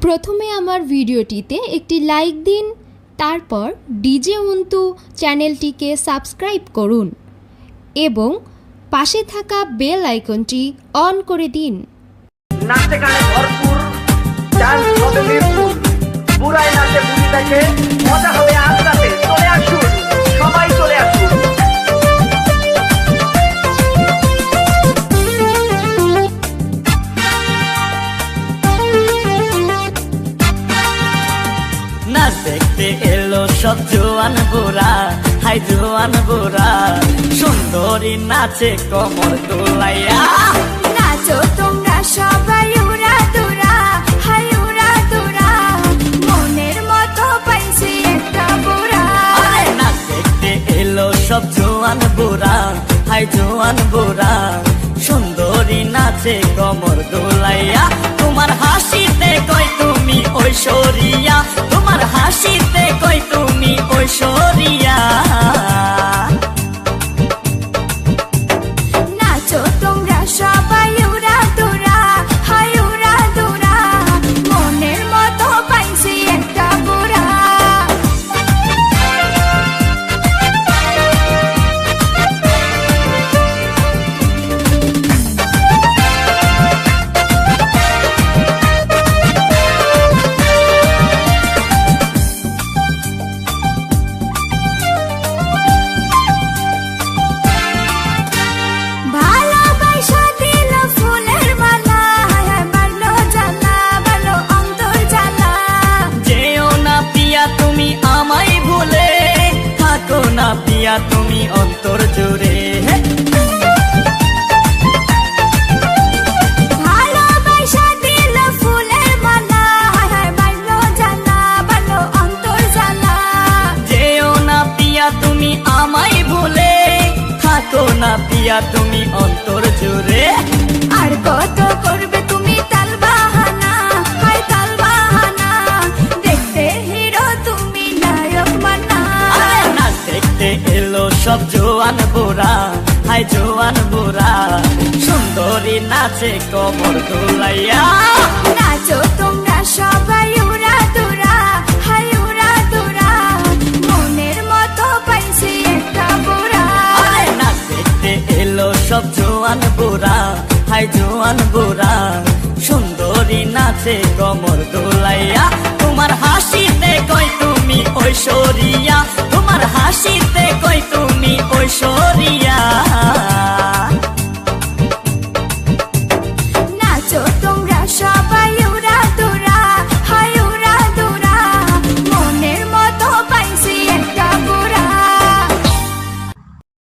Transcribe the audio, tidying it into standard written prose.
প্রথমে আমার ভিডিওটিতে একটি লাইক দিন, তারপর ডিজে অন্তু চ্যানেলটিকে সাবস্ক্রাইব করুন এবং পাশে থাকা বেল আইকনটি অন করে দিন। নাচে গানে ভরপুর, ডান্স হবে মিরপুর, বুড়ায় নাচে বুড়ি দেখে, মজা হবে আজ রাতে। চলে আসুন, সবাই চলে আসুন। নাচ দেখতে এলো সব জোয়ান বুড়া, হাই জোয়ান বুড়া, সুন্দরী নাচে কোমর দোলাইয়া। নাচো তোমরা সবাই উড়া দুরা, হাই উড়া দুরা, মনের মতো পাইছি একটা বুড়া। নাচ দেখতে এলো সব জোয়ান বুড়া, হাই জোয়ান বুড়া, সুন্দরী নাচে কোমর দোলাইয়া। তোমার হাসিতে কই তুমি ঐশ্বরিয়া, তোমার হাসিতে কই তুমি ঐশ্বরিয়া। নাচো তোমরা সবাই উড়া দুরা, হাই উড়া দুরা, মনের মতো পাইছি একটা বুড়া। ভালোবাসা দিল ফুলের মালা, বাড়লো জ্বালা, বাড়লো অন্তর জ্বালা। যেও না পিয়া তুমি আমায় ভুলে, থাকো না পিয়া তুমি অন্তর জুড়ে। ভালোবাসা দিল ফুলের মালা, বাড়লো জ্বালা, বাড়লো অন্তর জ্বালা। যেও না পিয়া তুমি আমায় ভুলে, থাকো না পিয়া তুমি অন্তর জুড়ে। আর কত করবে তুমি তাল বাহানা, হাই তাল বাহানা, দেখতে হিরো তুমি নায়ক মানা। নাচ দেখতে এলো সব জোয়ান বুড়া, হাই জোয়ান বুড়া, সুন্দরী নাচে কোমর দোলাইয়া। নাচো তোমরা সবাই উড়া দুরা, হাই উড়া দুরা, মনের মতো পাইছি একটা বুড়া। নাচ দেখতে এলো সব জোয়ান বুড়া, হাই জোয়ান বুড়া, সুন্দরী নাচে কোমর দোলাইয়া। তোমার হাসিতে কই তুমি ঐশ্বরিয়া, তোমার হাসিতে কই তুমি ঐশ্বরিয়া।